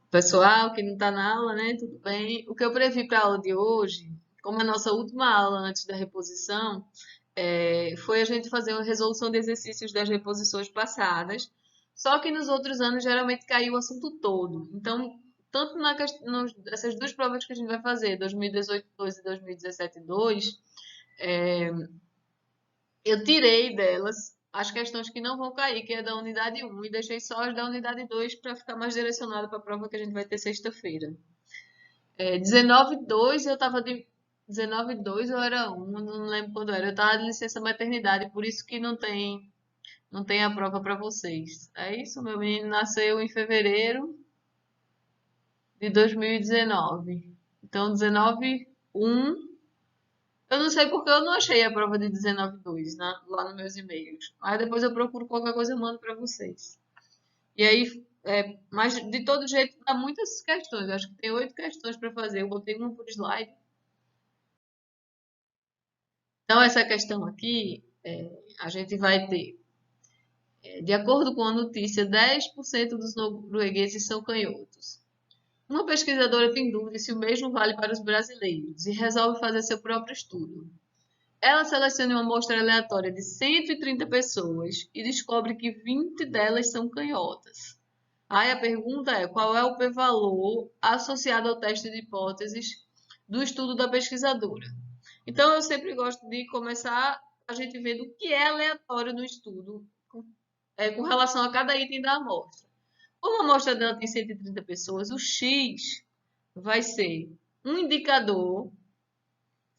Pessoal que não está na aula, né? Tudo bem? O que eu previ para a aula de hoje, como a nossa última aula antes da reposição, foi a gente fazer uma resolução de exercícios das reposições passadas, só que nos outros anos geralmente caiu o assunto todo. Então, tanto nessas duas provas que a gente vai fazer, 2018-2 e 2017-2, eu tirei delas as questões que não vão cair, que é da unidade um e deixei só as da unidade 2 para ficar mais direcionado para a prova que a gente vai ter sexta-feira. 19,2 eu estava de 19,2 ou era um, não lembro quando era. Eu estava de licença maternidade, por isso que não tem a prova para vocês. É isso, meu menino nasceu em fevereiro de 2019. Então, 19,1. Eu não sei porque eu não achei a prova de 19,2 lá nos meus e-mails. Mas depois eu procuro qualquer coisa e mando para vocês. E aí, mas de todo jeito, dá muitas questões. Eu acho que tem 8 questões para fazer. Eu botei uma por slide. Então, essa questão aqui, a gente vai ter, de acordo com a notícia, 10% dos noruegueses são canhotos. Uma pesquisadora tem dúvida se o mesmo vale para os brasileiros e resolve fazer seu próprio estudo. Ela seleciona uma amostra aleatória de 130 pessoas e descobre que 20 delas são canhotas. Aí a pergunta é: qual é o p-valor associado ao teste de hipóteses do estudo da pesquisadora? Então, eu sempre gosto de começar a gente vendo o que é aleatório no estudo com relação a cada item da amostra. Como a amostra dela tem 130 pessoas, o X vai ser um indicador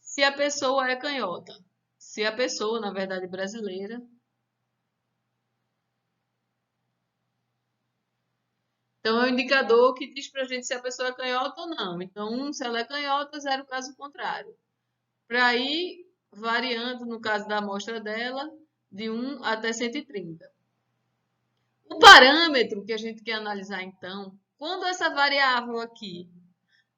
se a pessoa é canhota. Se a pessoa, na verdade, brasileira. Então, é um indicador que diz pra gente se a pessoa é canhota ou não. Então, se ela é canhota, zero caso contrário. Para ir variando, no caso da amostra dela, de 1 até 130. O parâmetro que a gente quer analisar, então, quando essa variável aqui,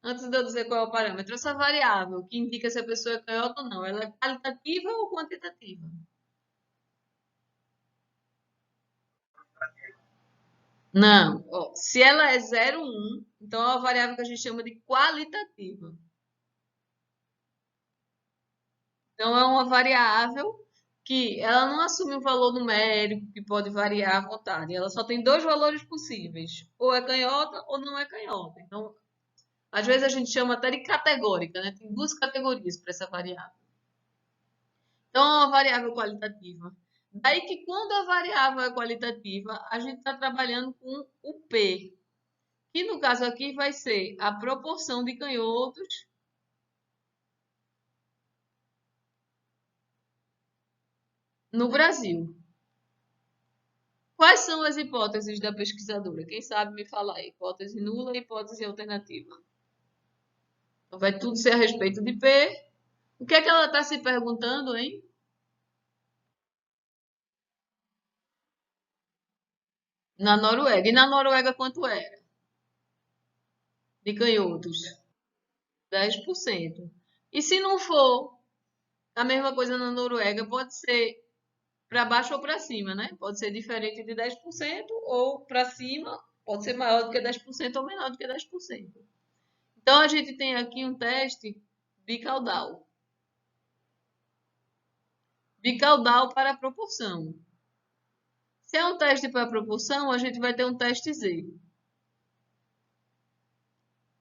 antes de eu dizer qual é o parâmetro, essa variável que indica se a pessoa é canhota ou não, ela é qualitativa ou quantitativa? Não. Ó, se ela é 0,1, então é uma variável que a gente chama de qualitativa. Então, é uma variável que ela não assume um valor numérico que pode variar à vontade. Ela só tem dois valores possíveis. Ou é canhota ou não é canhota. Então, às vezes a gente chama até de categórica, né? Tem duas categorias para essa variável. Então, é uma variável qualitativa. Daí que quando a variável é qualitativa, a gente está trabalhando com o P, que no caso aqui vai ser a proporção de canhotos no Brasil. Quais são as hipóteses da pesquisadora? Quem sabe me falar? Hipótese nula e hipótese alternativa. Então, vai tudo ser a respeito de P. O que é que ela está se perguntando, hein? Na Noruega. E na Noruega quanto era? De canhotos? 10%. E se não for a mesma coisa na Noruega, pode ser para baixo ou para cima, né? Pode ser diferente de 10% ou para cima, pode ser maior do que 10% ou menor do que 10%. Então, a gente tem aqui um teste bicaudal. Bicaudal para a proporção. Se é um teste para a proporção, a gente vai ter um teste Z.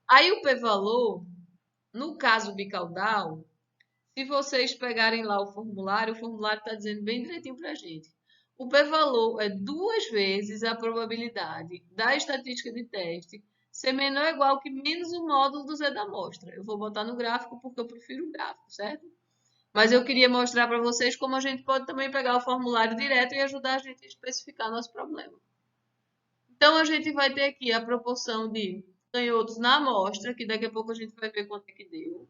Aí o p-valor, no caso bicaudal, se vocês pegarem lá o formulário está dizendo bem direitinho para a gente. O p-valor é duas vezes a probabilidade da estatística de teste ser menor ou igual que menos o módulo do Z da amostra. Eu vou botar no gráfico porque eu prefiro o gráfico, certo? Mas eu queria mostrar para vocês como a gente pode também pegar o formulário direto e ajudar a gente a especificar nosso problema. Então, a gente vai ter aqui a proporção de canhotos na amostra, que daqui a pouco a gente vai ver quanto é que deu.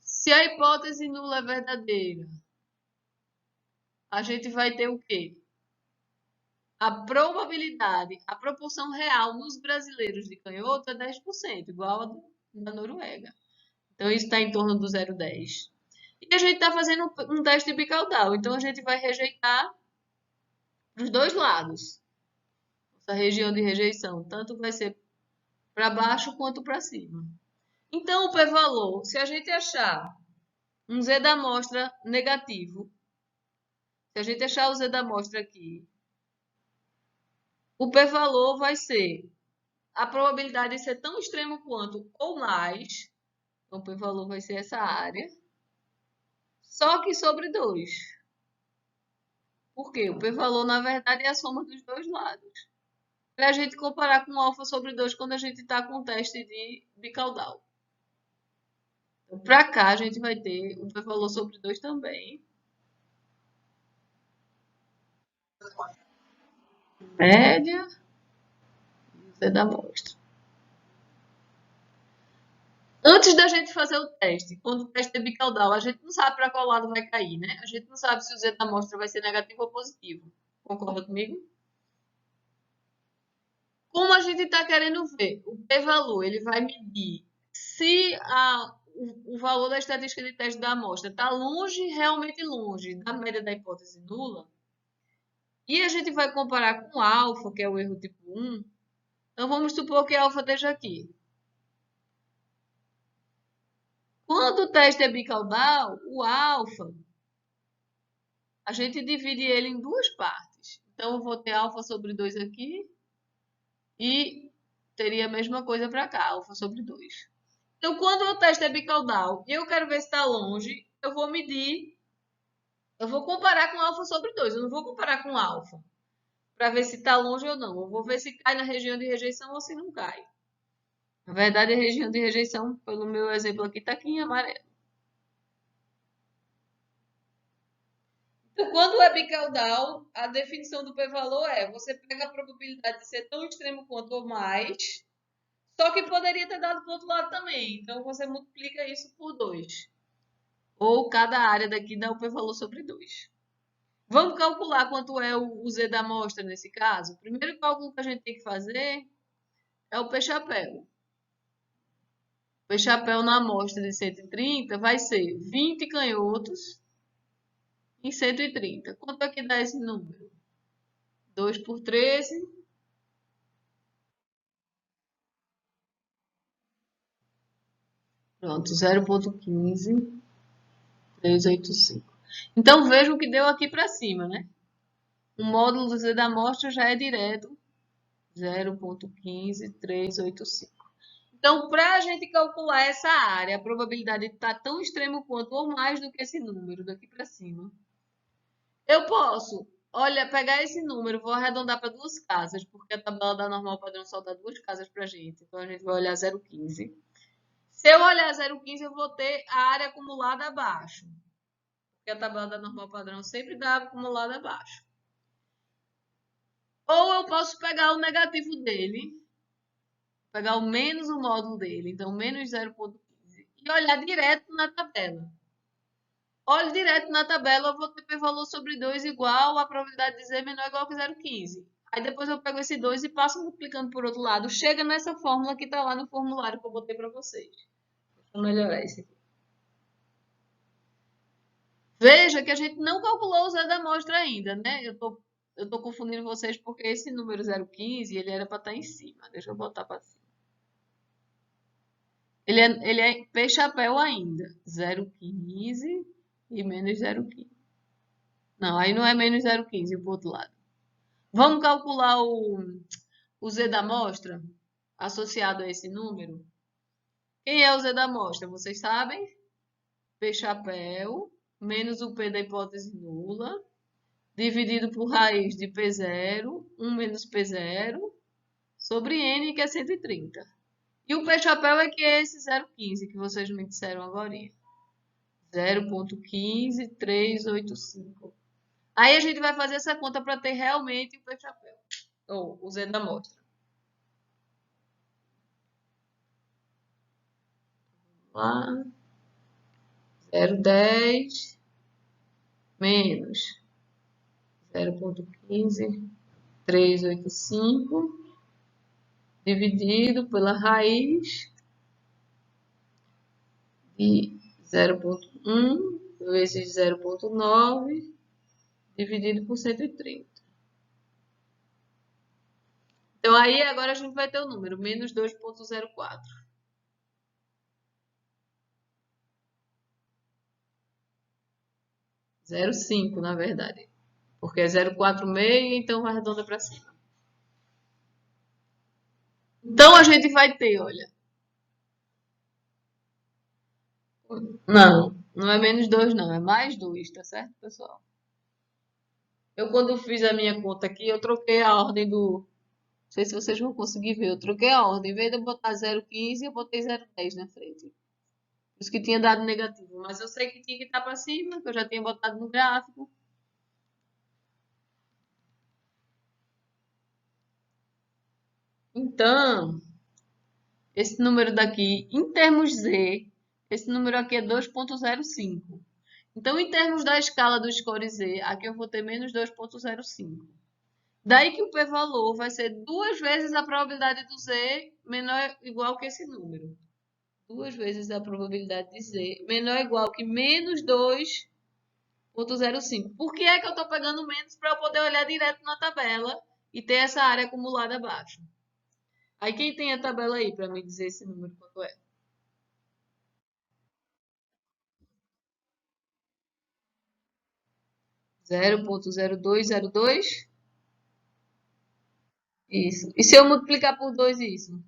Se a hipótese nula é verdadeira, a gente vai ter o quê? A probabilidade, a proporção real nos brasileiros de canhoto é 10%, igual a da Noruega. Então, isso está em torno do 0,10. E a gente está fazendo um teste bicaudal, então a gente vai rejeitar para os dois lados. essa região de rejeição, tanto vai ser para baixo quanto para cima. Então, o p-valor, se a gente achar um z da amostra negativo, se a gente achar o z da amostra aqui, o p-valor vai ser a probabilidade de ser tão extremo quanto ou mais, então o p-valor vai ser essa área, só que sobre 2. Por quê? O p-valor, na verdade, é a soma dos dois lados. Para a gente comparar com alfa sobre 2 quando a gente está com o teste de bicaudal. Então, para cá, a gente vai ter o p-valor sobre 2 também. Média e z da amostra. Antes da gente fazer o teste, quando o teste é bicaudal, a gente não sabe para qual lado vai cair, né? A gente não sabe se o z da amostra vai ser negativo ou positivo. Concorda comigo? Como a gente está querendo ver o p-valor, ele vai medir se o valor da estatística de teste da amostra está longe, realmente longe, da média da hipótese nula, e a gente vai comparar com alfa, que é o erro tipo 1, então vamos supor que alfa esteja aqui. Quando o teste é bicaudal, o alfa, a gente divide ele em duas partes. Então, eu vou ter alfa sobre 2 aqui e teria a mesma coisa para cá, alfa sobre 2. Então, quando o teste é bicaudal e eu quero ver se está longe, eu vou medir, eu vou comparar com alfa sobre 2. Eu não vou comparar com alfa para ver se está longe ou não. Eu vou ver se cai na região de rejeição ou se não cai. Na verdade, a região de rejeição, pelo meu exemplo aqui, está aqui em amarelo. Então, quando é bicaudal, a definição do p-valor é você pega a probabilidade de ser tão extremo quanto ou mais, só que poderia ter dado para o outro lado também. Então, você multiplica isso por 2. Ou cada área daqui dá o p-valor sobre 2. Vamos calcular quanto é o z da amostra nesse caso? O primeiro cálculo que a gente tem que fazer é o p-chapéu. O p-chapéu na amostra de 130 vai ser 20 canhotos em 130. Quanto é que dá esse número? 2 por 13. Pronto, 0,15385. Então, vejam que deu aqui para cima, né? O módulo do z da amostra já é direto 0,15385. Então, para a gente calcular essa área, a probabilidade de estar tão extremo quanto ou mais do que esse número daqui para cima, eu posso, olha, pegar esse número, vou arredondar para duas casas, porque a tabela da normal padrão só dá duas casas para a gente. Então, a gente vai olhar 0,15. Se eu olhar 0,15, eu vou ter a área acumulada abaixo, porque a tabela da normal padrão sempre dá acumulada abaixo. Ou eu posso pegar o negativo dele, pegar o menos o módulo dele, então menos 0,15, e olhar direto na tabela. Olho direto na tabela, eu vou ter p-valor sobre 2 igual a probabilidade de z menor ou igual que 0,15. Aí depois eu pego esse 2 e passo multiplicando por outro lado. Chega nessa fórmula que está lá no formulário que eu botei para vocês. Deixa eu melhorar esse aqui. Veja que a gente não calculou o z da amostra ainda, né? Eu tô confundindo vocês porque esse número 0,15, ele era para estar em cima. Deixa eu botar para cima. Ele é p-chapéu ainda. 0,15 e menos 0,15. Não, aí não é menos 0,15 para o outro lado. Vamos calcular o z da amostra associado a esse número? Quem é o z da amostra? Vocês sabem? P-chapéu menos o P da hipótese nula, dividido por raiz de P0, 1 menos P0, sobre N, que é 130. E o P-chapéu é que é esse 0,15 que vocês me disseram agora. 0,15385. Aí a gente vai fazer essa conta para ter realmente o P-chapéu, ou o Z da amostra. Lá, 0,10 menos 0,15385 dividido pela raiz de 0,1 vezes 0,9 dividido por 130. Então, aí agora a gente vai ter o número, menos 2,04. 0,5, na verdade. Porque é 0,46, então arredonda para cima. Então, a gente vai ter, olha. Não, não é menos 2, não. É mais 2, tá certo, pessoal? Eu, quando fiz a minha conta aqui, eu troquei a ordem do... Não sei se vocês vão conseguir ver. Eu troquei a ordem. Em vez de eu botar 0,15, eu botei 0,10 na frente. Por isso que tinha dado negativo. Mas eu sei que tinha que estar para cima, que eu já tinha botado no gráfico. Então, esse número daqui, em termos Z, esse número aqui é 2,05. Então, em termos da escala do score Z, aqui eu vou ter menos 2,05. Daí que o p-valor vai ser duas vezes a probabilidade do Z menor ou igual que esse número. Duas vezes a probabilidade de Z menor ou igual que menos 2,05. Por que é que eu estou pegando menos para eu poder olhar direto na tabela e ter essa área acumulada abaixo? Aí quem tem a tabela aí para me dizer esse número quanto é? 0,0202? Isso. E se eu multiplicar por 2 isso?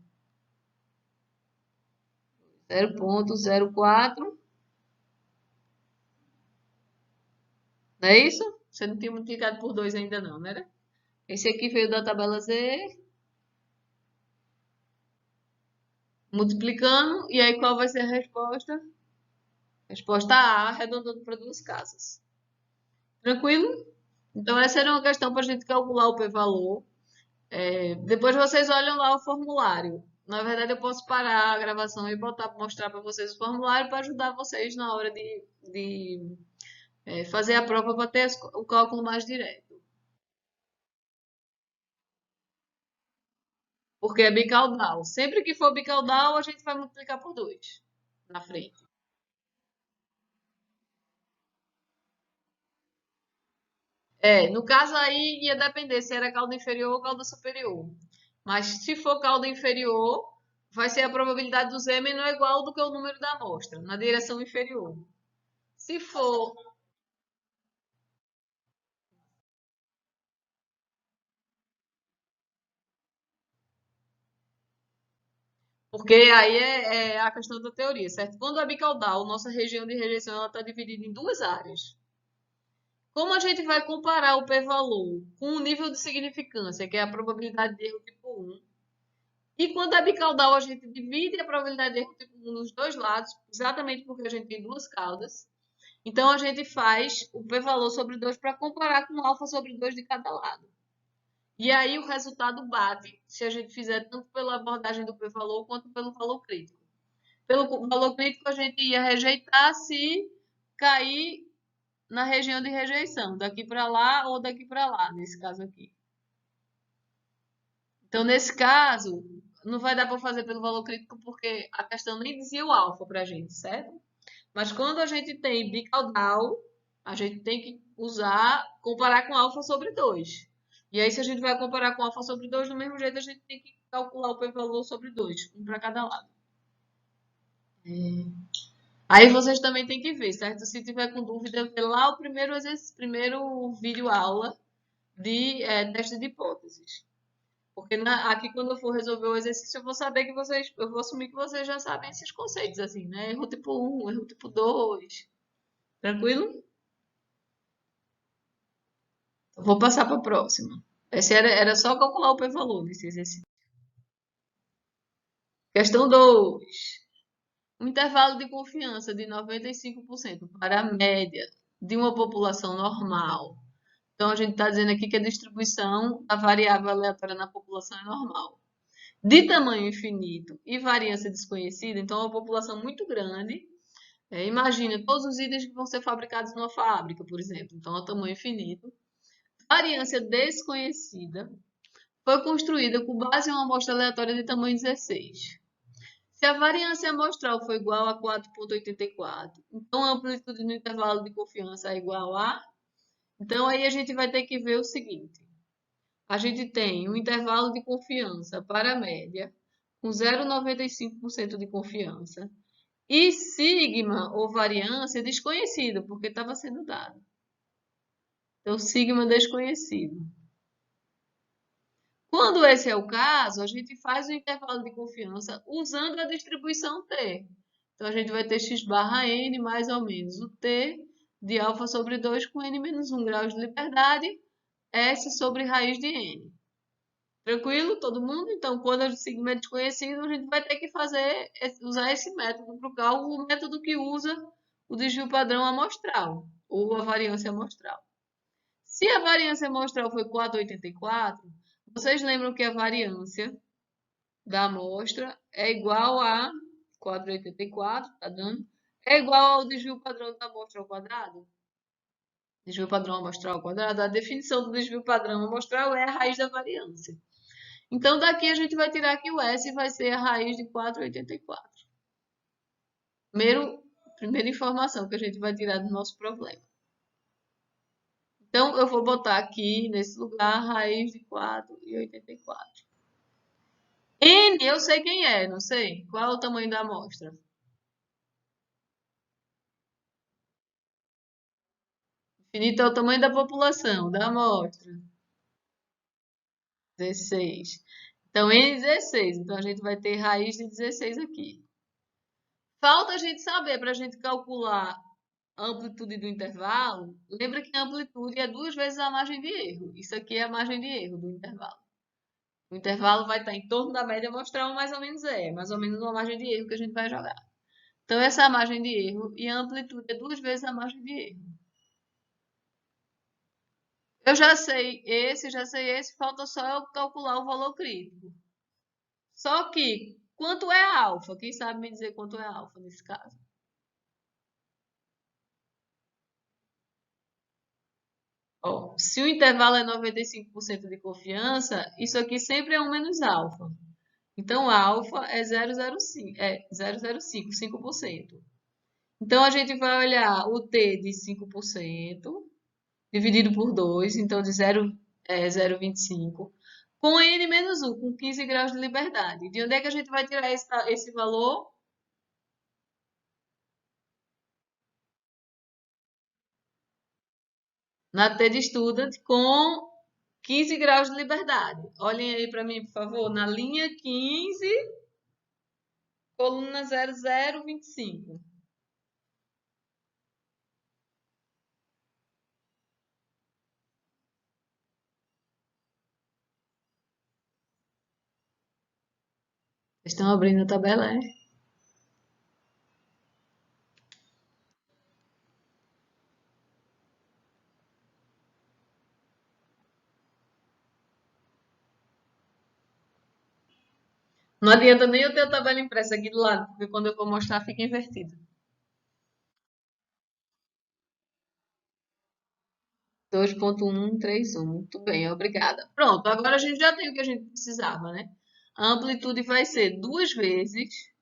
0,04. Não é isso? Você não tinha multiplicado por 2 ainda não, né? Esse aqui veio da tabela Z, multiplicando, e aí qual vai ser a resposta? Resposta A, arredondando para duas casas. Tranquilo? Então essa era uma questão para a gente calcular o p-valor. Depois vocês olham lá o formulário. Na verdade, eu posso parar a gravação e mostrar para vocês o formulário para ajudar vocês na hora de fazer a prova para ter o cálculo mais direto. Porque é bicaudal. Sempre que for bicaudal, a gente vai multiplicar por 2 na frente. No caso aí ia depender se era cauda inferior ou cauda superior. Mas se for cauda inferior, vai ser a probabilidade do Z menor ou igual do que o número da amostra, na direção inferior. Se for, porque aí é a questão da teoria, certo? Quando é bicaudal, nossa região de rejeição está dividida em duas áreas. Como a gente vai comparar o p-valor com o nível de significância, que é a probabilidade de erro tipo 1, e quando é bicaudal, a gente divide a probabilidade de erro tipo 1 nos dois lados, exatamente porque a gente tem duas caudas. Então, a gente faz o p-valor sobre 2 para comparar com o alfa sobre 2 de cada lado. E aí, o resultado bate se a gente fizer tanto pela abordagem do p-valor quanto pelo valor crítico. Pelo valor crítico, a gente ia rejeitar se cair na região de rejeição, daqui para lá ou daqui para lá, nesse caso aqui. Então, nesse caso, não vai dar para fazer pelo valor crítico porque a questão nem dizia o alfa para a gente, certo? Mas quando a gente tem bicaudal, a gente tem que comparar com alfa sobre 2. E aí, se a gente vai comparar com alfa sobre 2, do mesmo jeito, a gente tem que calcular o p-valor sobre 2, um para cada lado. Aí vocês também têm que ver, certo? Se tiver com dúvida, vê lá o primeiro vídeo aula de teste de hipóteses. Porque aqui, quando eu for resolver o exercício, eu vou assumir que vocês já sabem esses conceitos, assim, né? Erro tipo 1, erro tipo 2. Tranquilo? Vou passar para a próxima. Esse era só calcular o p-valor nesse exercício. Questão 2. Um intervalo de confiança de 95% para a média de uma população normal. Então, a gente está dizendo aqui que a distribuição da variável aleatória na população é normal. De tamanho infinito e variância desconhecida, então, é uma população muito grande. Imagina todos os itens que vão ser fabricados numa fábrica, por exemplo. Então, é o tamanho infinito. Variância desconhecida foi construída com base em uma amostra aleatória de tamanho 16. Se a variância amostral for igual a 4,84, então a amplitude no intervalo de confiança é igual a... Então, aí a gente vai ter que ver o seguinte. a gente tem um intervalo de confiança para a média, com 0,95% de confiança. E sigma ou variância desconhecido, porque estava sendo dado. Então, sigma desconhecido. Quando esse é o caso, a gente faz o intervalo de confiança usando a distribuição T. Então, a gente vai ter x barra n mais ou menos o T de alfa sobre 2 com n menos 1 graus de liberdade, S sobre raiz de n. Tranquilo, todo mundo? Então, quando o sigma é desconhecido, a gente vai ter que usar esse método para o cálculo, o método que usa o desvio padrão amostral, ou a variância amostral. Se a variância amostral foi 4,84, vocês lembram que a variância da amostra é igual a 4,84, tá dando? É igual ao desvio padrão da amostra ao quadrado? Desvio padrão amostral ao quadrado? A definição do desvio padrão amostral é a raiz da variância. Então, daqui a gente vai tirar que o S vai ser a raiz de 4,84. Primeira informação que a gente vai tirar do nosso problema. Então, eu vou botar aqui, nesse lugar, raiz de 4,84. N, eu sei quem é, não sei. Qual é o tamanho da amostra? Infinito é o tamanho da população, da amostra. 16. Então, N 16. Então, a gente vai ter raiz de 16 aqui. Falta a gente saber, para a gente calcular a amplitude do intervalo, lembra que a amplitude é 2 vezes a margem de erro. Isso aqui é a margem de erro do intervalo. O intervalo vai estar em torno da média amostral, mais ou menos uma margem de erro que a gente vai jogar. Então, essa é a margem de erro e a amplitude é 2 vezes a margem de erro. Eu já sei esse, falta só eu calcular o valor crítico. Só que, quanto é a alfa? Quem sabe me dizer quanto é a alfa nesse caso? Ó, se o intervalo é 95% de confiança, isso aqui sempre é 1 menos alfa. Então, alfa é 0,05, 5%. Então, a gente vai olhar o T de 5%, dividido por 2, então de 0,25, com N menos 1, com 15 graus de liberdade. De onde é que a gente vai tirar esse valor? Na T de Student, com 15 graus de liberdade. Olhem aí para mim, por favor, na linha 15, coluna 0025. Vocês estão abrindo a tabela, é? Não adianta nem eu ter a tabela impressa aqui do lado, porque quando eu for mostrar fica invertido. 2,131. Muito bem, obrigada. Pronto, agora a gente já tem o que a gente precisava, né? A amplitude vai ser 2 vezes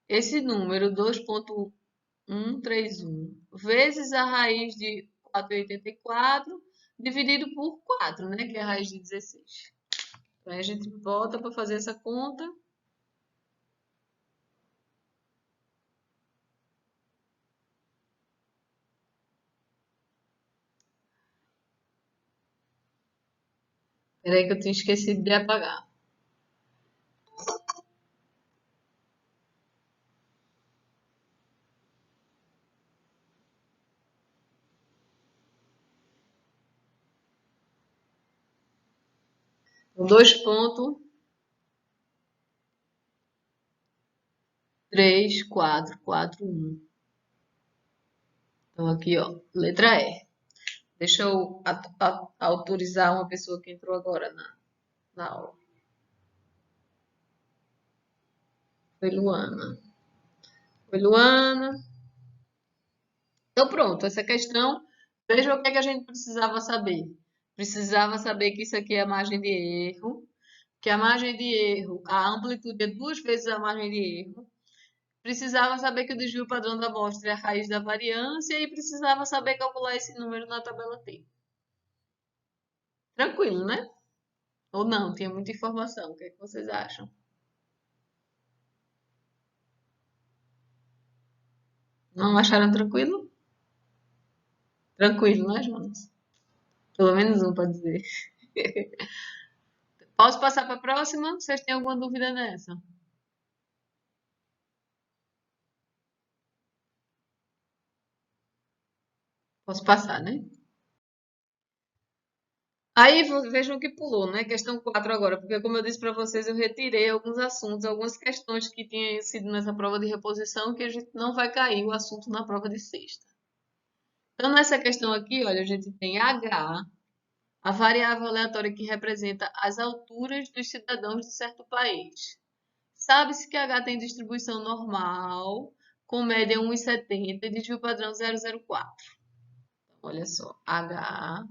esse número, 2,131, vezes a raiz de 4,84, dividido por 4, né? Que é a raiz de 16. Então, aí a gente volta para fazer essa conta. Peraí que eu tinha esquecido de apagar. Então, 2,3441. Então, aqui, ó, letra E. Deixa eu autorizar uma pessoa que entrou agora na aula. Foi Luana. Foi Luana. Então, pronto, essa questão, veja o que é que a gente precisava saber. Precisava saber que isso aqui é a margem de erro, que a margem de erro, a amplitude é 2 vezes a margem de erro. Precisava saber que o desvio padrão da amostra é a raiz da variância e precisava saber calcular esse número na tabela T. Tranquilo, né? Ou não, tinha muita informação. O que é que vocês acham? Não acharam tranquilo? Tranquilo, né, Jonas? Pelo menos um para dizer. Posso passar para a próxima? Vocês têm alguma dúvida nessa? Posso passar, né? Aí vejam que pulou, né? Questão 4 agora, porque como eu disse para vocês, eu retirei alguns assuntos, algumas questões que tinham sido nessa prova de reposição que a gente não vai cair o assunto na prova de sexta. Então, nessa questão aqui, olha, a gente tem H, a variável aleatória que representa as alturas dos cidadãos de certo país. Sabe-se que H tem distribuição normal, com média 1,70 e desvio padrão 0,04. Então, olha só, H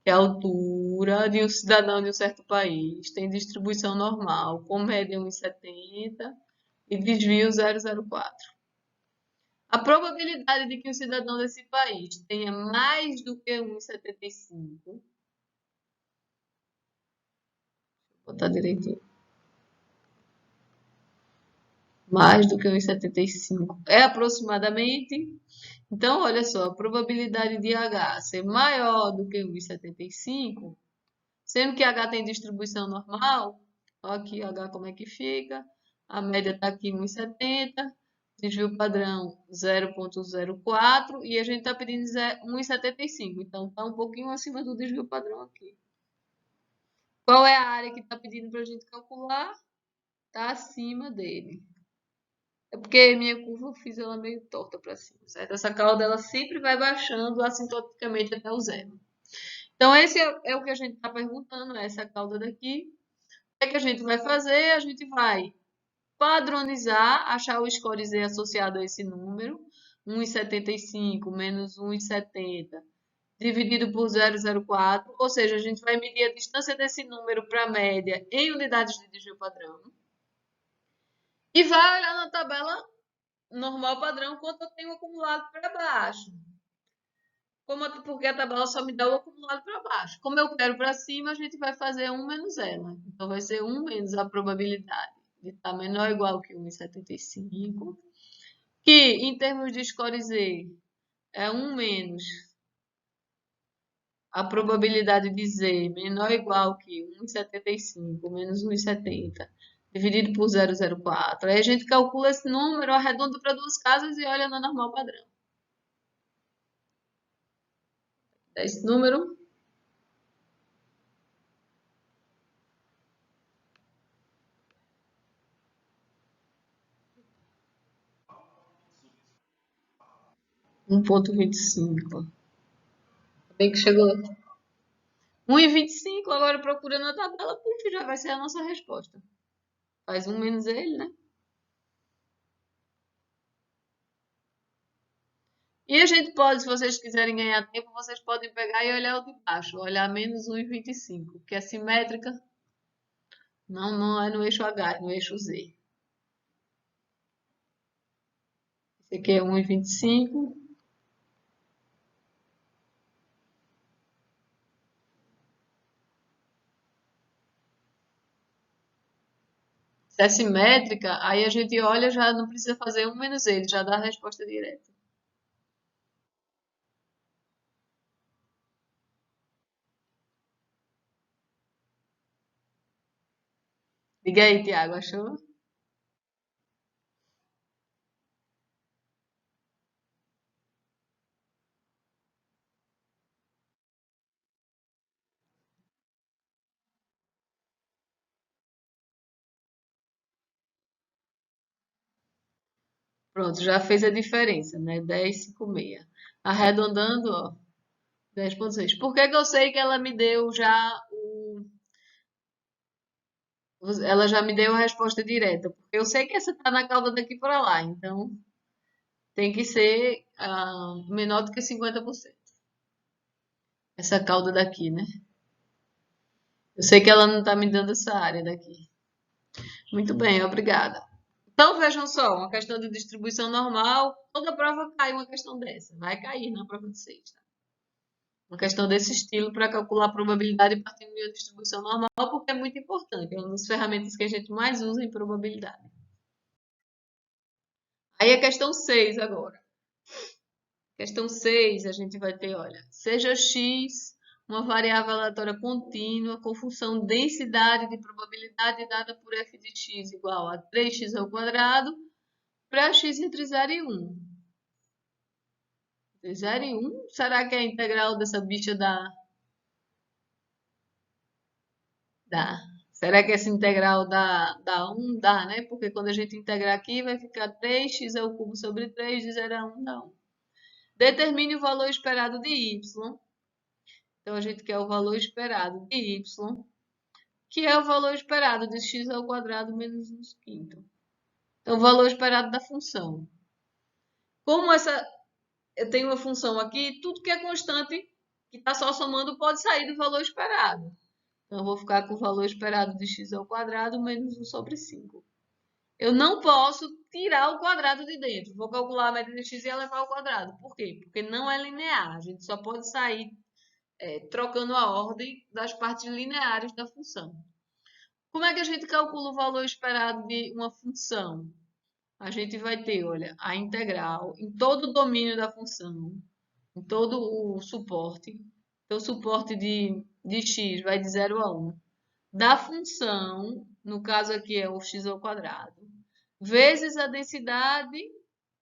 é a altura de um cidadão de um certo país, tem distribuição normal, com média 1,70 e desvio 0,04. A probabilidade de que um cidadão desse país tenha mais do que 1,75, vou botar direitinho, mais do que 1,75 é aproximadamente. Então, olha só, a probabilidade de H ser maior do que 1,75, sendo que H tem distribuição normal, ó aqui H como é que fica, a média está aqui 1,70, desvio padrão 0,04 e a gente está pedindo 1,75, então está um pouquinho acima do desvio padrão aqui. Qual é a área que está pedindo para a gente calcular? Está acima dele. É porque minha curva eu fiz ela meio torta para cima, certo? Essa cauda ela sempre vai baixando assintoticamente até o zero. Então, esse é o que a gente está perguntando, essa cauda daqui. O que é que a gente vai fazer? A gente vai padronizar, achar o score Z associado a esse número, 1,75 menos 1,70 dividido por 0,04, ou seja, a gente vai medir a distância desse número para a média em unidades de desvio padrão. E vai olhar na tabela normal padrão quanto eu tenho acumulado para baixo. Porque a tabela só me dá o acumulado para baixo. Como eu quero para cima, a gente vai fazer 1 menos ela. Então, vai ser 1 menos a probabilidade de estar menor ou igual que 1,75, que em termos de score Z é 1 menos a probabilidade de Z menor ou igual que 1,75 menos 1,70 dividido por 0,04. Aí a gente calcula esse número, arredonda para duas casas e olha no normal padrão. Esse número 1,25. Bem que chegou 1,25, agora procurando a tabela, puf, já vai ser a nossa resposta. Faz 1 menos ele, né? E a gente pode, se vocês quiserem ganhar tempo, vocês podem pegar e olhar o de baixo, olhar menos 1,25, que é simétrica. Não é no eixo H, é no eixo Z. Esse aqui é 1,25. Se é simétrica, aí a gente olha, já não precisa fazer 1 menos ele, já dá a resposta direta. Diga aí, Tiago, achou? Pronto, já fez a diferença, né? 10,56. Arredondando, ó, 10,6. Por que que eu sei que ela me deu já ela já me deu a resposta direta? Porque eu sei que essa tá na cauda daqui para lá, então tem que ser menor do que 50%. Essa cauda daqui, né? Eu sei que ela não tá me dando essa área daqui. Muito bem, obrigada. Então vejam só, uma questão de distribuição normal, toda prova cai uma questão dessa. Vai cair na prova de sexta. Uma questão desse estilo para calcular a probabilidade partindo de uma distribuição normal, porque é muito importante. É uma das ferramentas que a gente mais usa em probabilidade. Aí a questão 6 agora. Questão 6, a gente vai ter, olha, seja x uma variável aleatória contínua com função densidade de probabilidade dada por f de x igual a 3x ao quadrado para x entre 0 e 1. Entre 0 e 1, será que a integral dessa bicha dá? Dá. Será que essa integral dá 1? Dá, né? Porque quando a gente integrar aqui, vai ficar 3x ao cubo sobre 3, de 0 a 1 dá 1. Determine o valor esperado de y. Então, a gente quer o valor esperado de y, que é o valor esperado de x ao quadrado menos 1 quinto. Então, o valor esperado da função. Como eu tenho uma função aqui, tudo que é constante, que está só somando, pode sair do valor esperado. Então, eu vou ficar com o valor esperado de x ao quadrado menos 1 sobre 5. Eu não posso tirar o quadrado de dentro. Vou calcular a média de x e elevar ao quadrado. Por quê? Porque não é linear. A gente só pode sair trocando a ordem das partes lineares da função. Como é que a gente calcula o valor esperado de uma função? A gente vai ter, olha, a integral em todo o domínio da função, em todo o suporte. Então, o suporte de x vai de 0 a 1. Da função, no caso aqui é o x ao quadrado, vezes a densidade,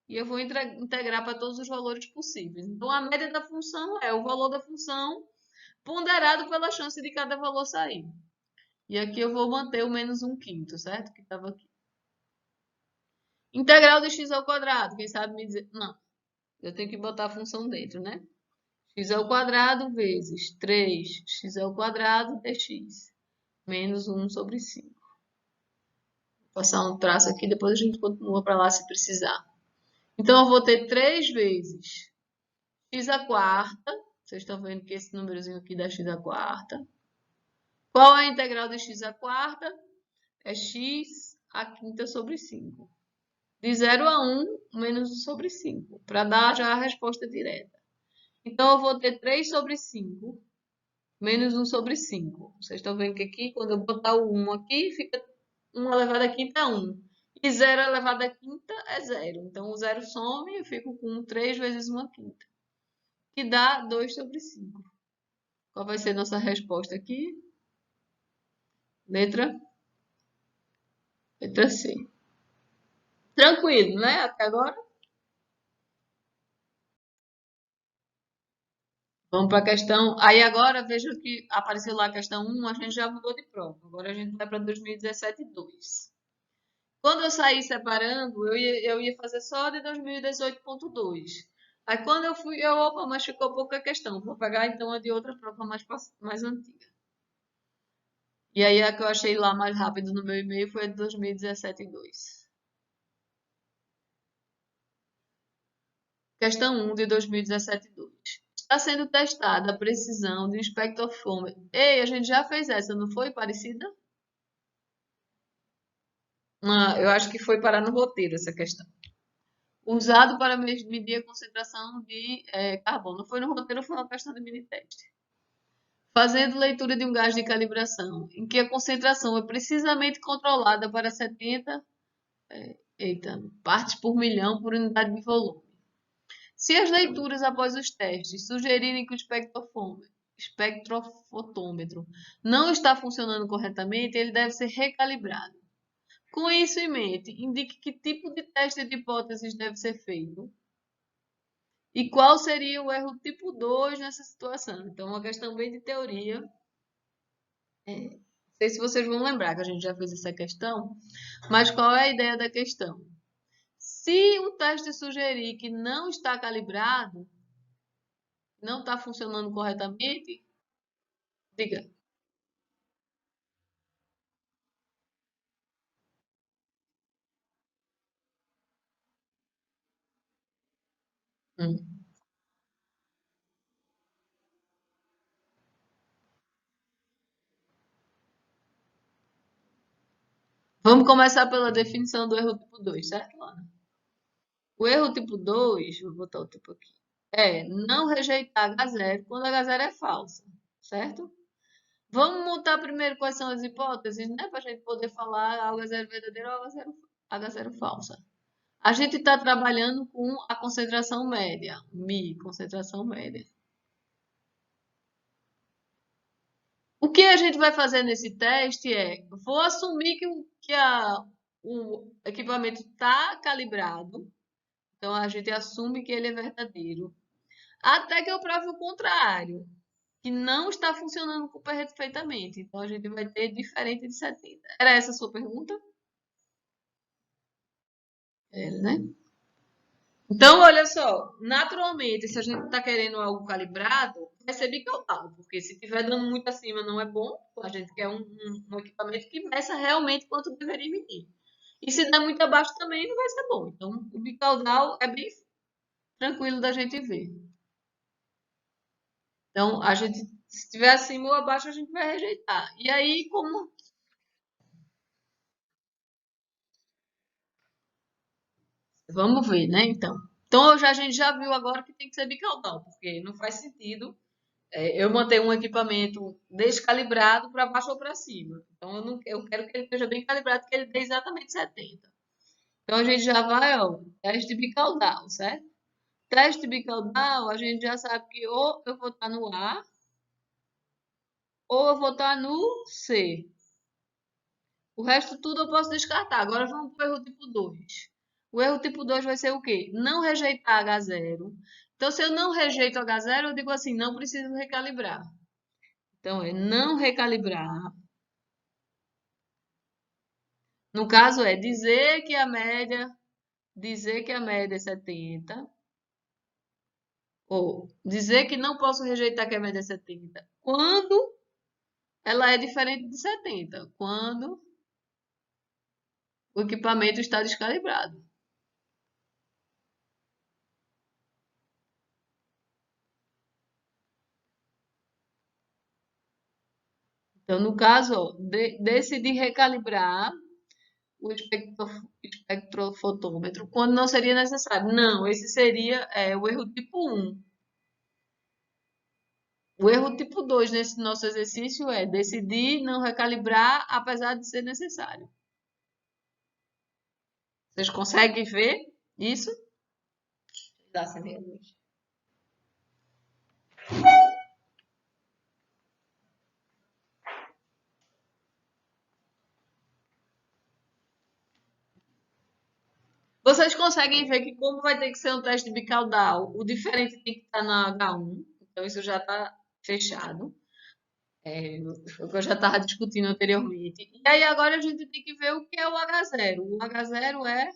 e eu vou integrar para todos os valores possíveis. Então, a média da função é o valor da função ponderado pela chance de cada valor sair. E aqui eu vou manter o menos 1 quinto, certo? Que estava aqui. Integral de x ao quadrado, quem sabe me dizer? Não, eu tenho que botar a função dentro, né? X ao quadrado vezes 3x ao quadrado dx, menos 1 sobre 5. Vou passar um traço aqui, depois a gente continua para lá se precisar. Então, eu vou ter 3 vezes x à quarta. Vocês estão vendo que esse númerozinho aqui dá x à quarta. Qual é a integral de x à quarta? É x à quinta sobre 5. De 0 a 1, menos 1 sobre 5, para dar já a resposta direta. Então, eu vou ter 3 sobre 5, menos 1 sobre 5. Vocês estão vendo que aqui, quando eu botar o 1 aqui, fica 1 elevado à quinta é 1. E 0 elevado à quinta é 0. Então, o 0 some e eu fico com 3 vezes 1 quinta, que dá 2 sobre 5. Qual vai ser a nossa resposta aqui? Letra C. Tranquilo, né? Até agora? Vamos para a questão. Aí agora veja que apareceu lá a questão 1, a gente já mudou de prova. Agora a gente vai para 2017 2. Quando eu saí separando, eu ia fazer só de 2018.2. Aí quando eu fui, opa, mas ficou pouca questão. Vou pegar então a de outra prova mais antiga. E aí a que eu achei lá mais rápido no meu e-mail foi a de 2017 2. Questão 1 de 2017 2. Está sendo testada a precisão de um espectrofômetro. Ei, a gente já fez essa, não foi parecida? Eu acho que foi parar no roteiro essa questão. Usado para medir a concentração de carbono. Não foi no roteiro, foi uma questão de mini-teste. Fazendo leitura de um gás de calibração, em que a concentração é precisamente controlada para 70 partes por milhão por unidade de volume. Se as leituras após os testes sugerirem que o espectrofotômetro não está funcionando corretamente, ele deve ser recalibrado. Com isso em mente, indique que tipo de teste de hipóteses deve ser feito e qual seria o erro tipo 2 nessa situação. Então, uma questão bem de teoria. Não sei se vocês vão lembrar que a gente já fez essa questão, mas qual é a ideia da questão? Se o teste sugerir que não está calibrado, não está funcionando corretamente, diga. Hum. Vamos começar pela definição do erro tipo 2, certo, Lana? O erro tipo 2, vou botar o tipo aqui. É não rejeitar H0 quando H0 é falsa, certo? Vamos montar primeiro quais são as hipóteses, né? Para a gente poder falar H0 verdadeiro ou H0 falsa. A gente está trabalhando com a concentração média, Mi, concentração média. O que a gente vai fazer nesse teste é, vou assumir o equipamento está calibrado, então a gente assume que ele é verdadeiro, até que eu prove o contrário, que não está funcionando perfeitamente. Então a gente vai ter diferente de 70. Era essa a sua pergunta? É, né? Então, olha só, naturalmente, se a gente está querendo algo calibrado, vai ser bicaudal, porque se estiver dando muito acima não é bom, a gente quer um equipamento que meça realmente quanto deveria medir. E se der muito abaixo também não vai ser bom. Então, o bicaudal é bem tranquilo da gente ver. Então, a gente, se estiver acima ou abaixo, a gente vai rejeitar. E aí, como. Vamos ver, né? Então, a gente já viu agora que tem que ser bicaudal, porque não faz sentido eu manter um equipamento descalibrado para baixo ou para cima. Então, eu quero que ele esteja bem calibrado, que ele dê exatamente 70. Então, a gente já vai, ó, teste bicaudal, certo? Teste bicaudal, a gente já sabe que ou eu vou estar no A, ou eu vou estar no C. O resto tudo eu posso descartar. Agora vamos para o erro tipo 2. O erro tipo 2 vai ser o quê? Não rejeitar H0. Então, se eu não rejeito H0, eu digo assim, não preciso recalibrar. Então, é não recalibrar. No caso, é dizer que a média é 70, ou dizer que não posso rejeitar que a média é 70, quando ela é diferente de 70, quando o equipamento está descalibrado. Então, no caso, ó, decidir recalibrar o espectrofotômetro quando não seria necessário. Não, esse seria o erro tipo 1. O erro tipo 2 nesse nosso exercício é decidir não recalibrar, apesar de ser necessário. Vocês conseguem ver isso? Dá acender a luz. Vocês conseguem ver que como vai ter que ser um teste bicaudal, o diferente tem que estar na H1. Então isso já está fechado. Foi o que eu já estava discutindo anteriormente. E aí agora a gente tem que ver o que é o H0. O H0 é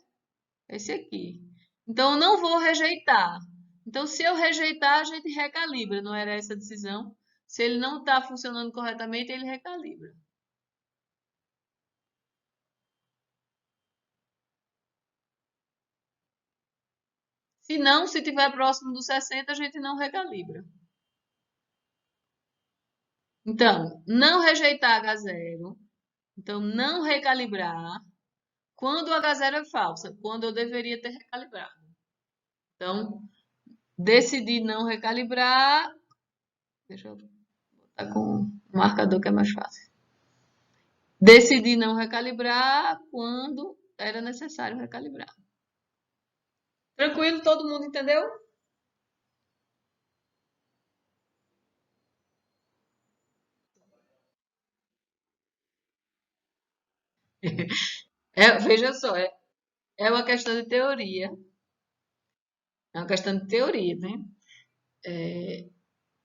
esse aqui. Então eu não vou rejeitar. Então se eu rejeitar, a gente recalibra. Não era essa a decisão? Se ele não está funcionando corretamente, ele recalibra. Se não, se estiver próximo dos 60, a gente não recalibra. Então, não rejeitar H0. Então, não recalibrar quando o H0 é falsa, quando eu deveria ter recalibrado. Então, decidir não recalibrar. Deixa eu botar com um marcador que é mais fácil. Decidir não recalibrar quando era necessário recalibrar. Tranquilo? Todo mundo entendeu? Veja só, é uma questão de teoria. É uma questão de teoria, né?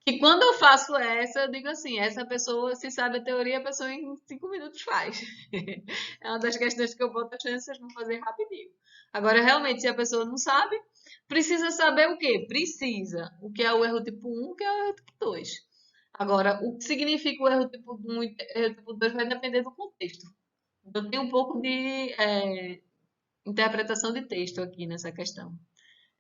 Que quando eu faço essa, eu digo assim, essa pessoa, se sabe a teoria, a pessoa em 5 minutos faz. É uma das questões que eu boto a chance, vocês vão fazer rapidinho. Agora, realmente, se a pessoa não sabe, precisa saber o quê? Precisa. O que é o erro tipo 1, o que é o erro tipo 2. Agora, o que significa o erro tipo 1 e o erro tipo 2 vai depender do contexto. Então, tem um pouco de interpretação de texto aqui nessa questão.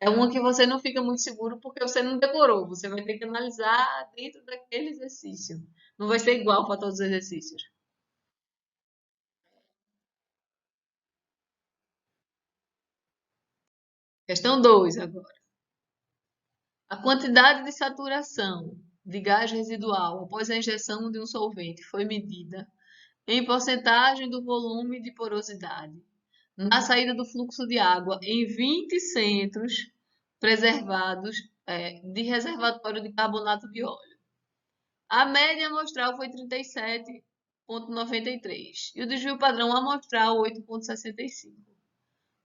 É uma que você não fica muito seguro porque você não decorou. Você vai ter que analisar dentro daquele exercício. Não vai ser igual para todos os exercícios. Questão 2 agora. A quantidade de saturação de gás residual após a injeção de um solvente foi medida em porcentagem do volume de porosidade na saída do fluxo de água em 20 centros preservados de reservatório de carbonato de óleo. A média amostral foi 37,93 e o desvio padrão amostral 8,65.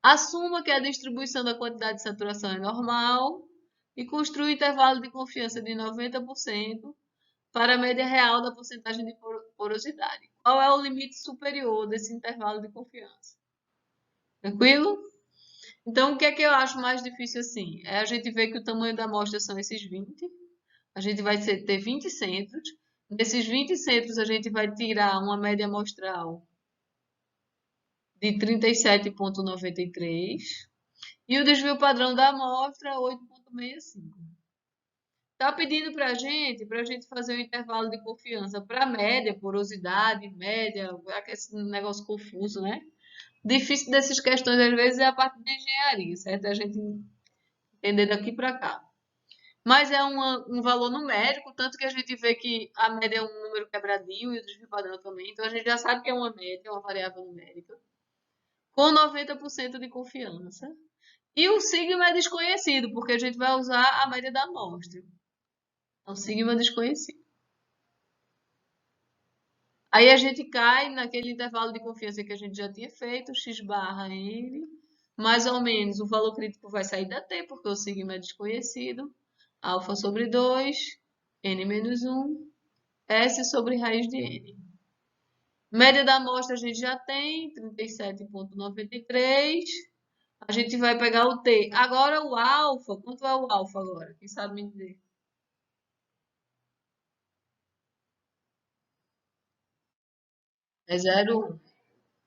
Assuma que a distribuição da quantidade de saturação é normal e construa um intervalo de confiança de 90% para a média real da porcentagem de porosidade. Qual é o limite superior desse intervalo de confiança? Tranquilo? Então, o que é que eu acho mais difícil assim? É a gente ver que o tamanho da amostra são esses 20. A gente vai ter 20 centros. Nesses 20 centros, a gente vai tirar uma média amostral de 37,93 e o desvio padrão da amostra 8,65. Está pedindo para a gente fazer um intervalo de confiança para média, porosidade, média, esse negócio confuso, né? Difícil dessas questões, às vezes, é a parte da engenharia, certo? A gente entender daqui para cá. Mas é um valor numérico, tanto que a gente vê que a média é um número quebradio e o desvio padrão também. Então, a gente já sabe que é uma média, é uma variável numérica, com 90% de confiança. E o sigma é desconhecido, porque a gente vai usar a média da amostra. Então, sigma é desconhecido. Aí a gente cai naquele intervalo de confiança que a gente já tinha feito, x barra n, mais ou menos o valor crítico vai sair da t, porque o sigma é desconhecido, alfa sobre 2, n menos 1, s sobre raiz de n. Média da amostra a gente já tem, 37,93. A gente vai pegar o t. Agora o alfa, quanto é o alfa agora? Quem sabe me dizer? É 0,1.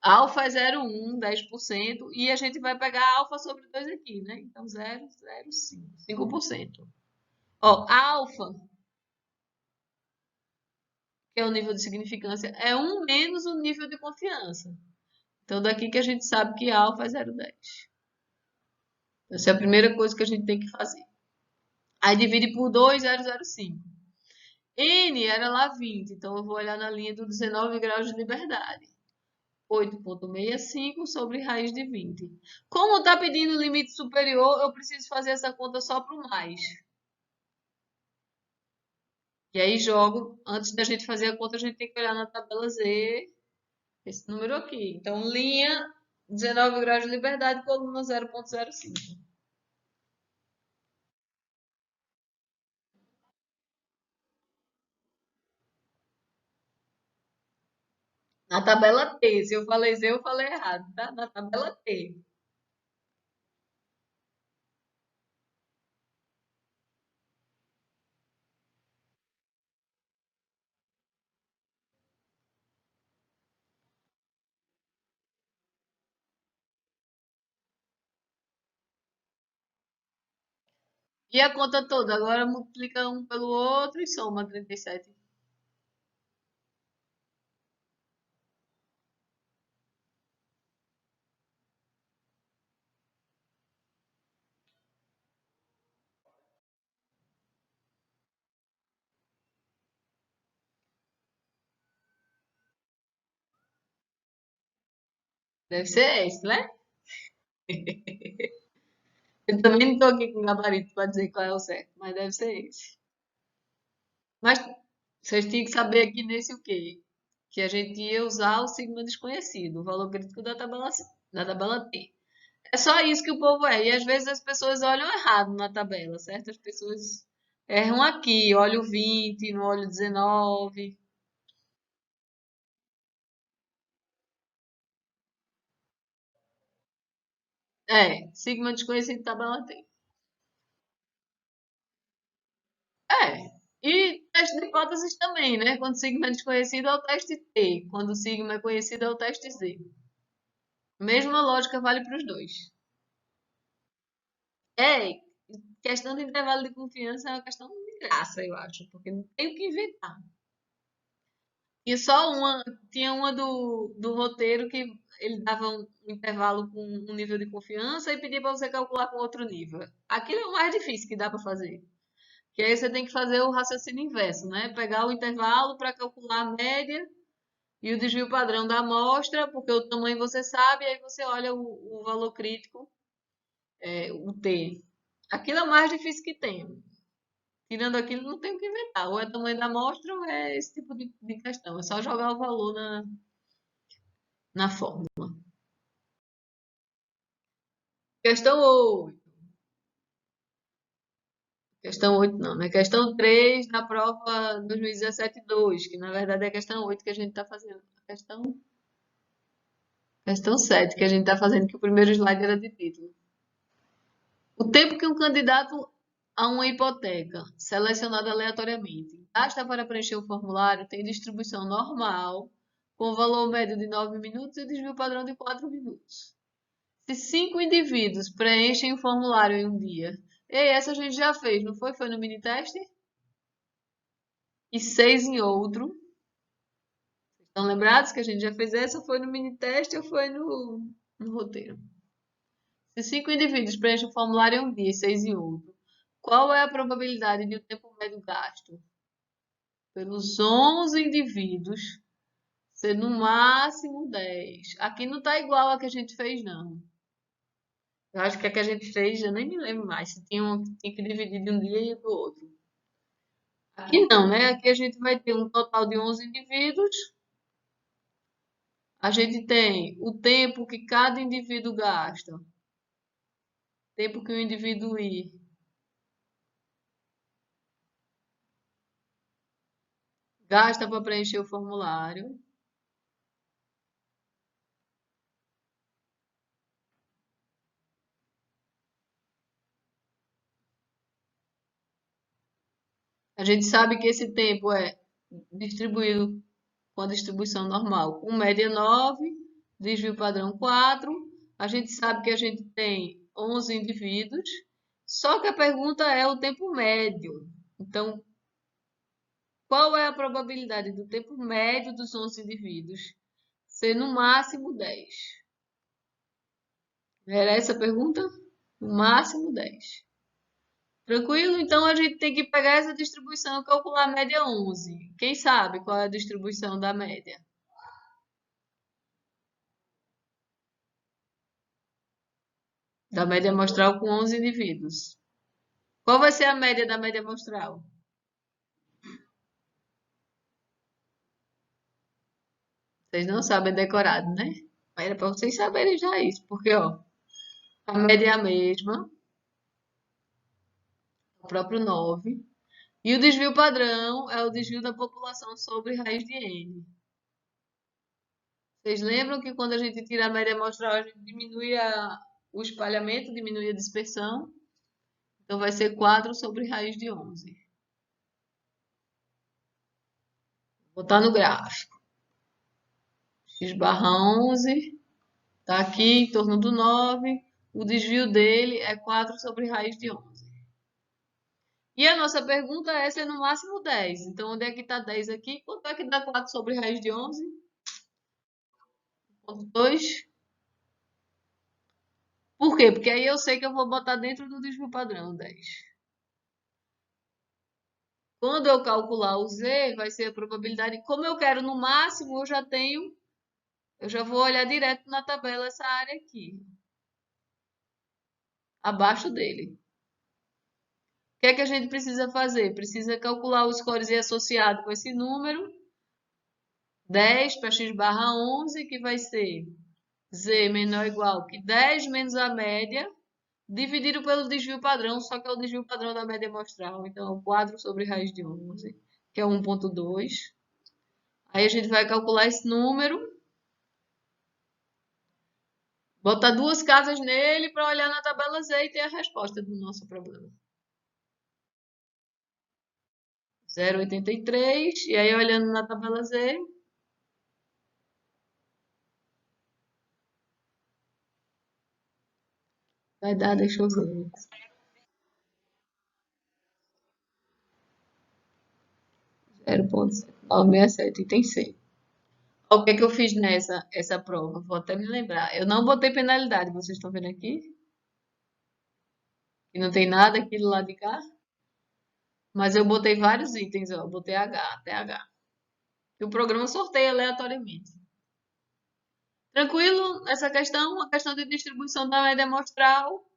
Alfa é 0,1, 10%, e a gente vai pegar alfa sobre 2 aqui, né? Então, 0,05, 5%. Ó, alfa, que é o nível de significância, é 1 menos o nível de confiança. Então, daqui que a gente sabe que alfa é 0,10. Essa é a primeira coisa que a gente tem que fazer. Aí divide por 2, 0,05. N era lá 20, então eu vou olhar na linha do 19 graus de liberdade. 8,65 sobre raiz de 20. Como está pedindo limite superior, eu preciso fazer essa conta só para o mais. E aí jogo, antes da gente fazer a conta, a gente tem que olhar na tabela Z, esse número aqui. Então, linha 19 graus de liberdade, coluna 0,05. Na tabela T, se eu falei Z, eu falei errado, tá? Na tabela T. E a conta toda? Agora multiplica um pelo outro e soma 37. Deve ser esse, né? Eu também não estou aqui com gabarito para dizer qual é o certo, mas deve ser esse. Mas vocês tinham que saber aqui nesse o quê? Que a gente ia usar o sigma desconhecido, o valor crítico da tabela T. É só isso que o povo é. E às vezes as pessoas olham errado na tabela, certo? As pessoas erram aqui, olha o 20, não olha o 19. É, sigma desconhecido, tabela T. É. E teste de hipóteses também, né? Quando sigma é desconhecido é o teste T. Quando sigma é conhecido é o teste Z. Mesma lógica vale para os dois. É, questão de intervalo de confiança é uma questão de graça, eu acho, porque não tem o que inventar. E só tinha uma do roteiro que ele dava um intervalo com um nível de confiança e pedia para você calcular com outro nível. Aquilo é o mais difícil que dá para fazer. Que aí você tem que fazer o raciocínio inverso, né? Pegar o intervalo para calcular a média e o desvio padrão da amostra, porque o tamanho você sabe, aí você olha o valor crítico, o T. Aquilo é o mais difícil que tem. Tirando aquilo, não tem o que inventar. Ou é tamanho da amostra ou é esse tipo de questão. É só jogar o valor na fórmula. Questão 8. Questão 8 não, né? Questão 3 da prova 2017-2, que na verdade é a questão 8 que a gente está fazendo. Questão 7 que a gente está fazendo, que o primeiro slide era de título. O tempo que um candidato a uma hipoteca, selecionado aleatoriamente, gasta para preencher o formulário tem distribuição normal, com valor médio de 9 minutos e desvio padrão de 4 minutos. Se 5 indivíduos preenchem o formulário em um dia, ei, essa a gente já fez, não foi? Foi no mini teste? E 6 em outro. Estão lembrados que a gente já fez essa? Foi no mini teste ou foi no roteiro? Se 5 indivíduos preenchem o formulário em um dia e 6 em outro, qual é a probabilidade de o tempo médio gasto pelos 11 indivíduos ser no máximo 10? Aqui não está igual a que a gente fez, não. Eu acho que a que a gente fez, eu nem me lembro mais, se tinha que dividir de um dia e do outro. Aqui não, né? Aqui a gente vai ter um total de 11 indivíduos. A gente tem o tempo que cada indivíduo gasta. Tempo que o indivíduo I gasta para preencher o formulário. A gente sabe que esse tempo é distribuído com a distribuição normal, com média 9, desvio padrão 4. A gente sabe que a gente tem 11 indivíduos, só que a pergunta é o tempo médio. Então, qual é a probabilidade do tempo médio dos 11 indivíduos ser no máximo 10? Era essa a pergunta? No máximo 10. Tranquilo? Então a gente tem que pegar essa distribuição e calcular a média 11. Quem sabe qual é a distribuição da média? Da média amostral com 11 indivíduos. Qual vai ser a média da média amostral? Vocês não sabem decorado, né? Mas era para vocês saberem já isso, porque ó, a média é a mesma, o próprio 9. E o desvio padrão é o desvio da população sobre raiz de n. Vocês lembram que quando a gente tira a média amostral, a gente diminui o espalhamento, diminui a dispersão? Então vai ser 4 sobre raiz de 11. Vou botar no gráfico. X barra 11 está aqui em torno do 9. O desvio dele é 4 sobre raiz de 11. E a nossa pergunta é se é no máximo 10. Então, onde é que está 10 aqui? Quanto é que dá 4 sobre raiz de 11? 1,2. Por quê? Porque aí eu sei que eu vou botar dentro do desvio padrão 10. Quando eu calcular o Z, vai ser a probabilidade. Como eu quero no máximo, eu já vou olhar direto na tabela essa área aqui, abaixo dele. O que é que a gente precisa fazer? Precisa calcular o score Z associado com esse número, 10 para x barra 11, que vai ser Z menor ou igual que 10 menos a média, dividido pelo desvio padrão, só que é o desvio padrão da média amostral. Então, é 4 sobre raiz de 11, que é 1,2. Aí a gente vai calcular esse número, botar duas casas nele para olhar na tabela Z e ter a resposta do nosso problema. 0,83. E aí, olhando na tabela Z, vai dar, deixa eu ver. 0,967, e tem 100. O que é que eu fiz essa prova? Vou até me lembrar. Eu não botei penalidade, vocês estão vendo aqui? Que não tem nada aqui do lado de cá. Mas eu botei vários itens, ó. Botei H, até H. E o programa sorteia aleatoriamente. Tranquilo? Essa questão, a questão de distribuição da média amostral,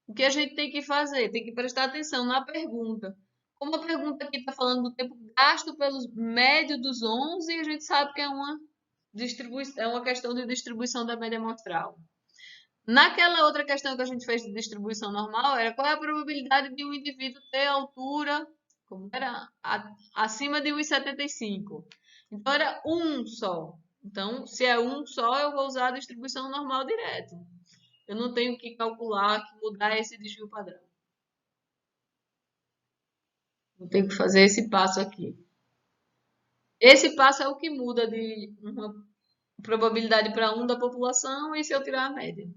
o que a gente tem que fazer? Tem que prestar atenção na pergunta. Como a pergunta aqui está falando do tempo gasto pelo médio dos 11, a gente sabe que é uma questão de distribuição da média amostral. Naquela outra questão que a gente fez de distribuição normal, era qual é a probabilidade de um indivíduo ter altura, como era, acima de 1,75. Então, era um só. Então, se é um só, eu vou usar a distribuição normal direto. Eu não tenho que calcular, que mudar esse desvio padrão. Eu tenho que fazer esse passo aqui. Esse passo é o que muda de uma probabilidade para 1 da população e se eu tirar a média.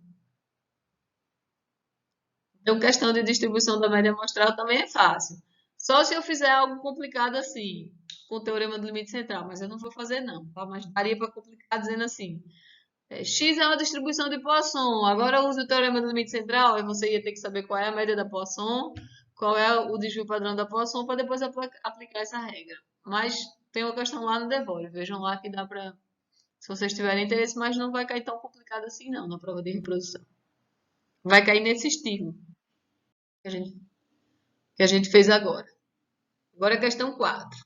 Então, questão de distribuição da média amostral também é fácil. Só se eu fizer algo complicado assim, com o teorema do limite central, mas eu não vou fazer não, tá? Mas daria para complicar dizendo assim, x é uma distribuição de Poisson, agora eu uso o teorema do limite central, aí você ia ter que saber qual é a média da Poisson, qual é o desvio padrão da Poisson, para depois aplicar essa regra. Mas tem uma questão lá no Devore, vejam lá que dá para, se vocês tiverem interesse, mas não vai cair tão complicado assim não, na prova de reprodução. Vai cair nesse estilo que a gente fez agora. Agora a questão 4.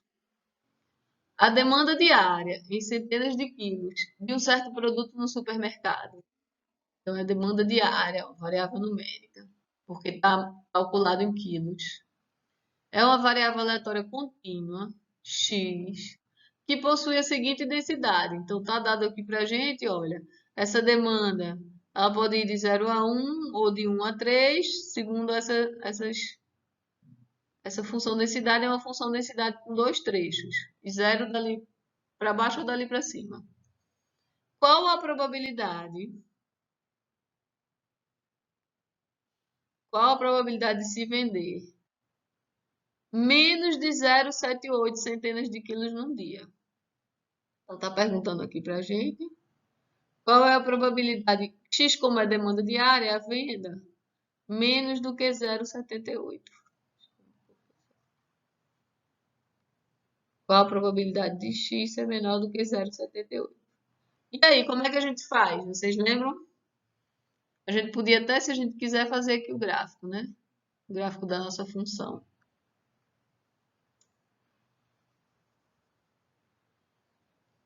A demanda diária em centenas de quilos de um certo produto no supermercado. Então, é a demanda diária, variável numérica, porque está calculado em quilos. É uma variável aleatória contínua, x, que possui a seguinte densidade. Então, está dado aqui para a gente, olha, essa demanda, ela pode ir de 0 a 1 ou de 1 a 3, segundo essa função densidade é uma função densidade com dois trechos, zero dali para baixo ou dali para cima. Qual a probabilidade? Qual a probabilidade de se vender menos de 0,78 centenas de quilos num dia? Então está perguntando aqui para a gente. Qual é a probabilidade? X como é demanda diária, é a venda, menos do que 0,78. Qual a probabilidade de X ser menor do que 0,78? E aí, como é que a gente faz? Vocês lembram? A gente podia até, se a gente quiser, fazer aqui o gráfico, né? O gráfico da nossa função.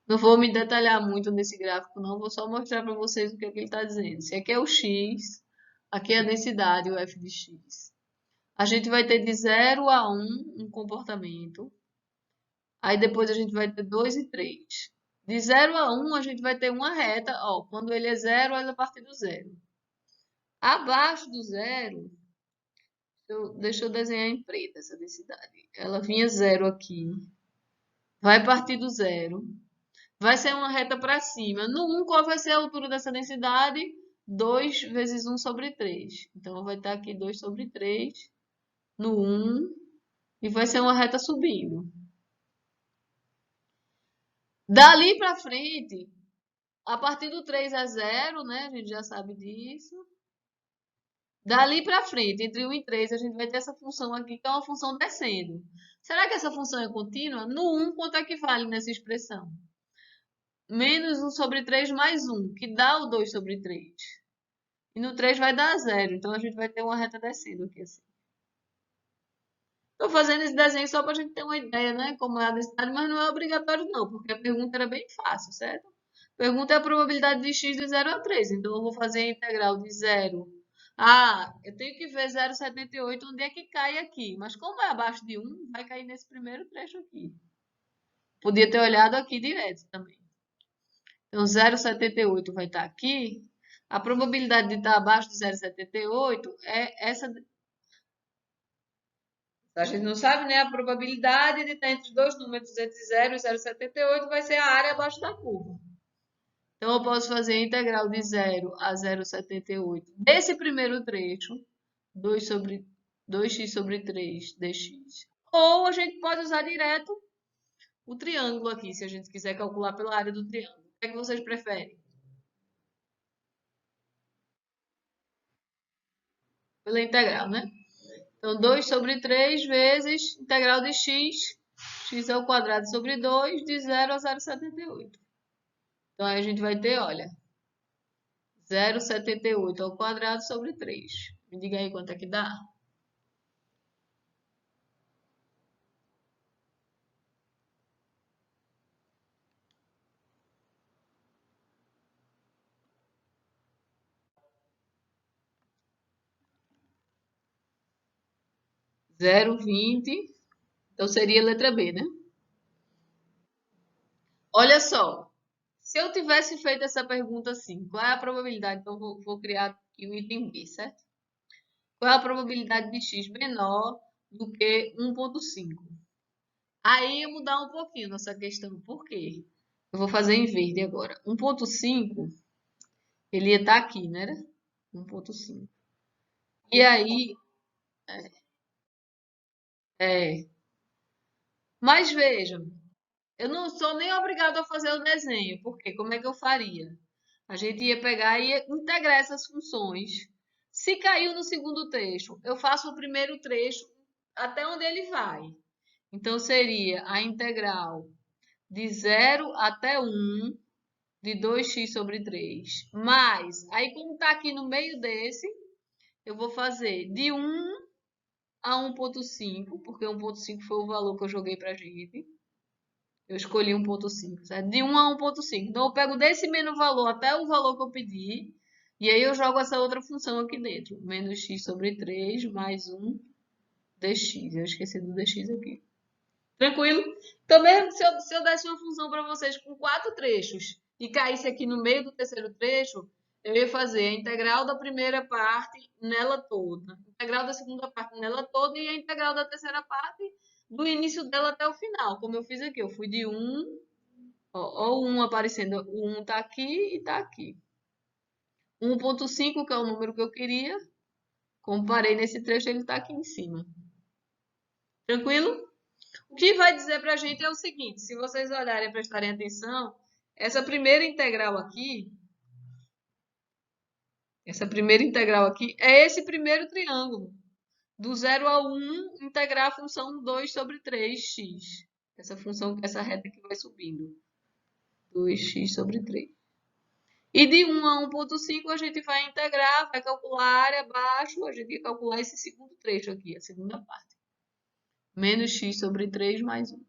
Não vou me detalhar muito nesse gráfico, não. Vou só mostrar para vocês o que é que ele está dizendo. Se aqui é o x, aqui é a densidade, o f de x. A gente vai ter de 0 a 1 um comportamento. Aí depois a gente vai ter 2 e 3. De 0 a 1 a gente vai ter uma reta. Ó, quando ele é 0, é a partir do 0. Abaixo do 0, deixa eu desenhar em preto essa densidade. Ela vinha 0 aqui. Vai partir do 0. Vai ser uma reta para cima. No 1, qual vai ser a altura dessa densidade? 2 vezes 1 sobre 3. Então, vai estar aqui 2 sobre 3 no 1 e vai ser uma reta subindo. Dali para frente, a partir do 3 é 0, né? A gente já sabe disso. Dali para frente, entre 1 e 3, a gente vai ter essa função aqui, que é uma função descendo. Será que essa função é contínua? No 1, quanto é que vale nessa expressão? Menos 1 sobre 3 mais 1, que dá o 2 sobre 3. E no 3 vai dar 0, então a gente vai ter uma reta descendo aqui assim. Estou fazendo esse desenho só para a gente ter uma ideia, né? Como é a densidade, mas não é obrigatório não, porque a pergunta era bem fácil, certo? A pergunta é a probabilidade de x de 0 a 3, então eu vou fazer a integral de 0. Ah, eu tenho que ver 0,78 onde é que cai aqui, mas como é abaixo de 1, vai cair nesse primeiro trecho aqui. Podia ter olhado aqui direto também. Então, 0,78 vai estar aqui. A probabilidade de estar abaixo de 0,78 é essa. A gente não sabe, né? A probabilidade de estar entre os dois números, entre 0 e 0,78, vai ser a área abaixo da curva. Então, eu posso fazer a integral de 0 a 0,78 desse primeiro trecho, 2x sobre 3 dx. Ou a gente pode usar direto o triângulo aqui, se a gente quiser calcular pela área do triângulo. O que é que vocês preferem? Pela integral, né? Então, 2 sobre 3 vezes integral de x, x ao quadrado sobre 2, de 0 a 0,78. Então, aí a gente vai ter, olha, 0,78 ao quadrado sobre 3. Me diga aí quanto é que dá. Zero vírgula 20. Então, seria a letra B, né? Olha só. Se eu tivesse feito essa pergunta assim, qual é a probabilidade? Então, vou criar aqui um item B, certo? Qual é a probabilidade de x menor do que 1,5? Aí ia mudar um pouquinho nossa questão. Por quê? Eu vou fazer em verde agora. 1,5, ele ia estar aqui, né? 1,5. E aí, é. Mas vejam, eu não sou nem obrigado a fazer o desenho, porque como é que eu faria? A gente ia pegar e ia integrar essas funções. Se caiu no segundo trecho, eu faço o primeiro trecho até onde ele vai. Então, seria a integral de 0 até 1 de 2x sobre 3. Mas, aí como está aqui no meio desse, eu vou fazer de 1 a 1,5, porque 1,5 foi o valor que eu joguei para a gente. Eu escolhi 1,5, certo? De 1 a 1,5. Então, eu pego desse menos valor até o valor que eu pedi. E aí eu jogo essa outra função aqui dentro. Menos x sobre 3 mais 1 dx. Eu esqueci do dx aqui. Tranquilo? Então, mesmo se eu desse uma função para vocês com 4 trechos e caísse aqui no meio do terceiro trecho, eu ia fazer a integral da primeira parte nela toda, a integral da segunda parte nela toda e a integral da terceira parte do início dela até o final, como eu fiz aqui. Eu fui de 1, ó, o 1 aparecendo, o 1 está aqui e está aqui. 1,5, que é o número que eu queria, comparei nesse trecho, ele está aqui em cima. Tranquilo? O que vai dizer para a gente é o seguinte, se vocês olharem e prestarem atenção, essa primeira integral aqui é esse primeiro triângulo. Do 0 a 1, integrar a função 2 sobre 3x. Essa função, essa reta que vai subindo. 2x sobre 3. E de 1 a 1,5 a gente vai integrar, vai calcular a área abaixo, a gente vai calcular esse segundo trecho aqui, a segunda parte. Menos x sobre 3 mais 1.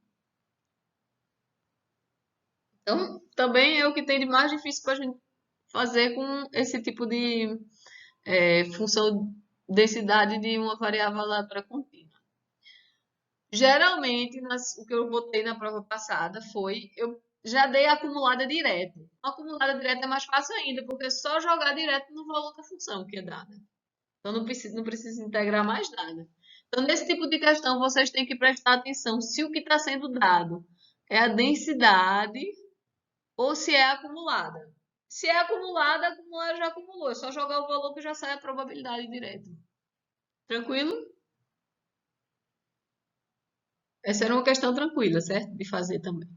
Então, também é o que tem de mais difícil para a gente fazer com esse tipo de função densidade de uma variável aleatória contínua. Geralmente, o que eu botei na prova passada foi, eu já dei acumulada direto. A acumulada direta é mais fácil ainda, porque é só jogar direto no valor da função que é dada. Então, não precisa integrar mais nada. Então, nesse tipo de questão, vocês têm que prestar atenção se o que está sendo dado é a densidade ou se é acumulada. Se é acumulada, a acumulada já acumulou. É só jogar o valor que já sai a probabilidade direta. Tranquilo? Essa era uma questão tranquila, certo? De fazer também.